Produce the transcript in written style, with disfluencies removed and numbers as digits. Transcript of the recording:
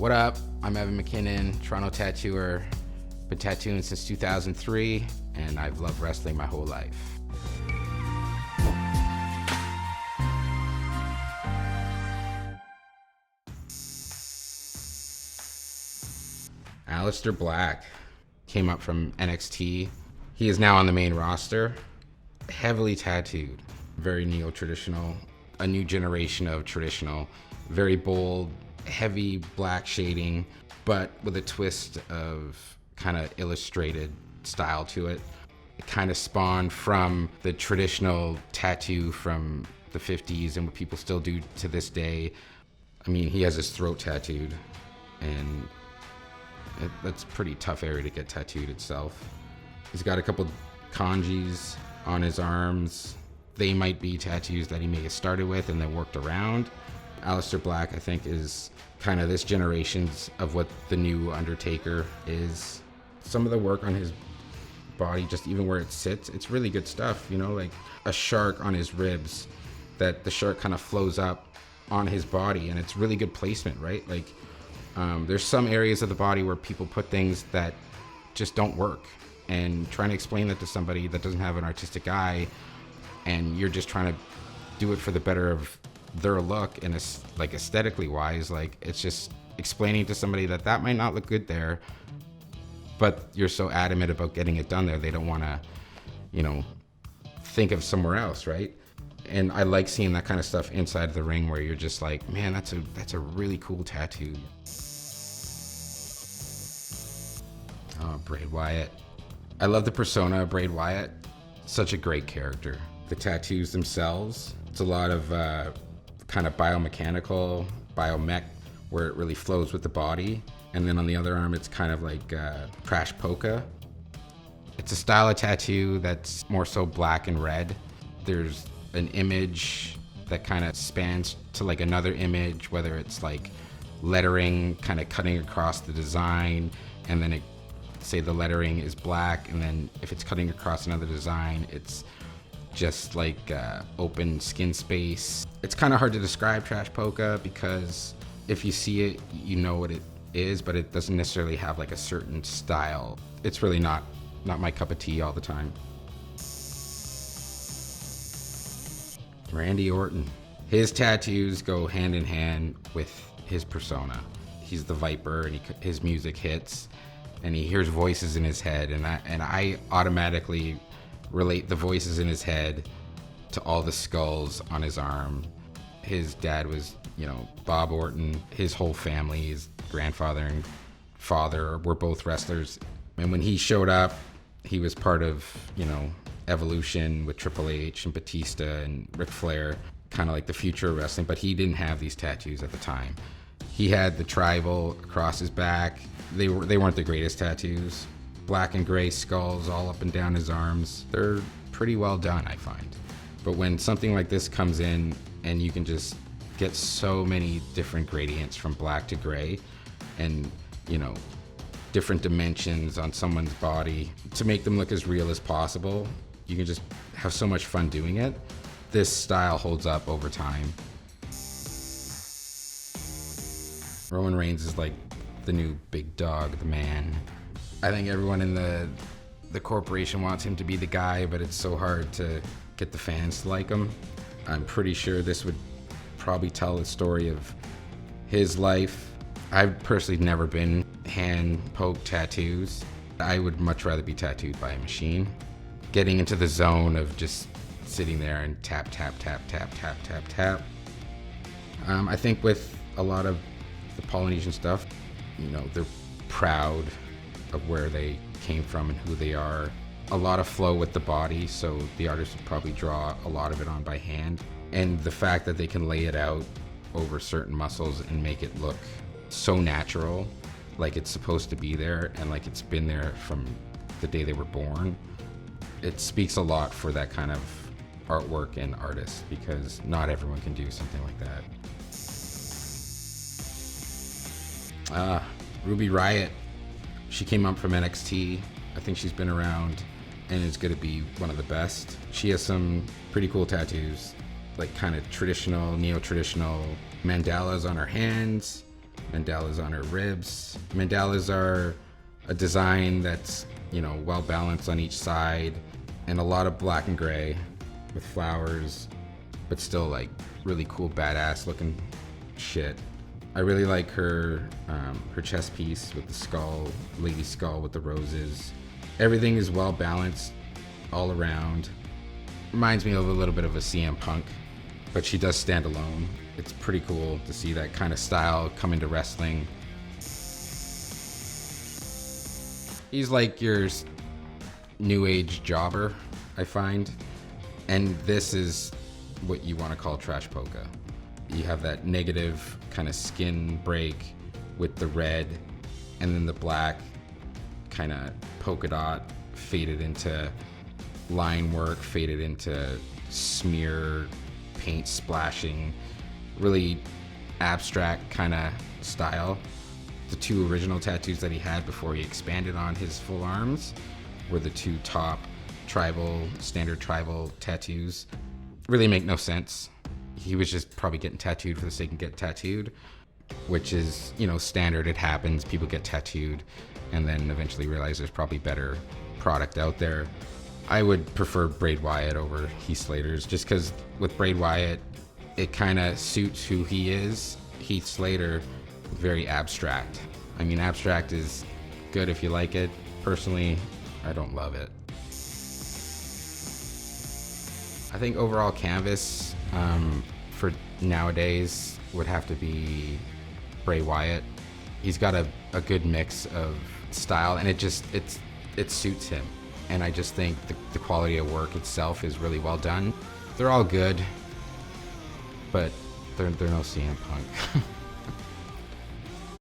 What up? I'm Evan MacKinnon, Toronto tattooer. Been tattooing since 2003, and I've loved wrestling my whole life. Alistair Black came up from NXT. He is now on the main roster, heavily tattooed, very neo-traditional, a new generation of traditional, very bold, heavy black shading, but with a twist of kind of illustrated style to it. It kind of spawned from the traditional tattoo from the 50s and what people still do to this day. I mean, he has his throat tattooed, and that's a pretty tough area to get tattooed itself. He's got a couple kanjis on his arms. They might be tattoos that he may have started with and then worked around. Alistair Black, I think, is kind of this generation's of what the new Undertaker is. Some of the work on his body, just even where it sits, it's really good stuff, you know, like a shark on his ribs, that the shark kind of flows up on his body, and it's really good placement, right? Like, there's some areas of the body where people put things that just don't work, and trying to explain that to somebody that doesn't have an artistic eye, and you're just trying to do it for the better of their look and it's like aesthetically wise, like it's just explaining to somebody that that might not look good there, but you're so adamant about getting it done there, they don't want to, you know, think of somewhere else, right? And I like seeing that kind of stuff inside of the ring where you're just like, man, that's a really cool tattoo. Bray Wyatt. I love the persona of Bray Wyatt. Such a great character. The tattoos themselves, it's a lot of kind of biomechanical, biomech, where it really flows with the body. And then on the other arm, it's kind of like crash polka. It's a style of tattoo that's more so black and red. There's an image that kind of spans to like another image, whether it's like lettering kind of cutting across the design, and then it, say the lettering is black, and then if it's cutting across another design, it's just like open skin space. It's kind of hard to describe trash polka because if you see it, you know what it is, but it doesn't necessarily have like a certain style. It's really not my cup of tea all the time. Randy Orton. His tattoos go hand in hand with his persona. He's the Viper, and his music hits, and he hears voices in his head, and I automatically relate the voices in his head to all the skulls on his arm. His dad was, you know, Bob Orton. His whole family, his grandfather and father were both wrestlers. And when he showed up, he was part of, you know, Evolution with Triple H and Batista and Ric Flair, kind of like the future of wrestling, but he didn't have these tattoos at the time. He had the tribal across his back. They weren't the greatest tattoos. Black and gray skulls all up and down his arms. They're pretty well done, I find. But when something like this comes in and you can just get so many different gradients from black to gray and, you know, different dimensions on someone's body to make them look as real as possible, you can just have so much fun doing it. This style holds up over time. Roman Reigns is like the new big dog, the man. I think everyone in the corporation wants him to be the guy, but it's so hard to get the fans to like him. I'm pretty sure this would probably tell the story of his life. I've personally never been hand-poked tattoos. I would much rather be tattooed by a machine. Getting into the zone of just sitting there and tap, tap, tap, tap, tap, tap, tap. I think with a lot of the Polynesian stuff, you know, they're proud of where they came from and who they are. A lot of flow with the body, so the artist would probably draw a lot of it on by hand. And the fact that they can lay it out over certain muscles and make it look so natural, like it's supposed to be there and like it's been there from the day they were born, it speaks a lot for that kind of artwork and artist, because not everyone can do something like that. Ruby Riot. She came up from NXT. I think she's been around and is going to be one of the best. She has some pretty cool tattoos, like kind of traditional, neo-traditional mandalas on her hands. mandalas on her ribs. Mandalas are a design that's, well balanced on each side, and a lot of black and gray with flowers, but still like really cool, badass looking shit. I really like her chest piece with the skull, lady skull with the roses. Everything is well balanced all around. Reminds me of a little bit of a CM Punk, but she does stand alone. It's pretty cool to see that kind of style come into wrestling. He's like your new age jobber, I find. And this is what you want to call trash polka. You have that negative kind of skin break with the red, and then the black kind of polka dot faded into line work, faded into smear paint splashing, really abstract kind of style. The two original tattoos that he had before he expanded on his full arms were the two top standard tribal tattoos. Really make no sense. He was just probably getting tattooed for the sake of getting tattooed, which is, standard. It happens. People get tattooed and then eventually realize there's probably better product out there. I would prefer Bray Wyatt over Heath Slater's, just because with Bray Wyatt, it kind of suits who he is. Heath Slater, very abstract. I mean, abstract is good if you like it. Personally, I don't love it. I think overall canvas for nowadays would have to be Bray Wyatt. He's got a good mix of style, and it suits him. And I just think the quality of work itself is really well done. They're all good, but they're no CM Punk.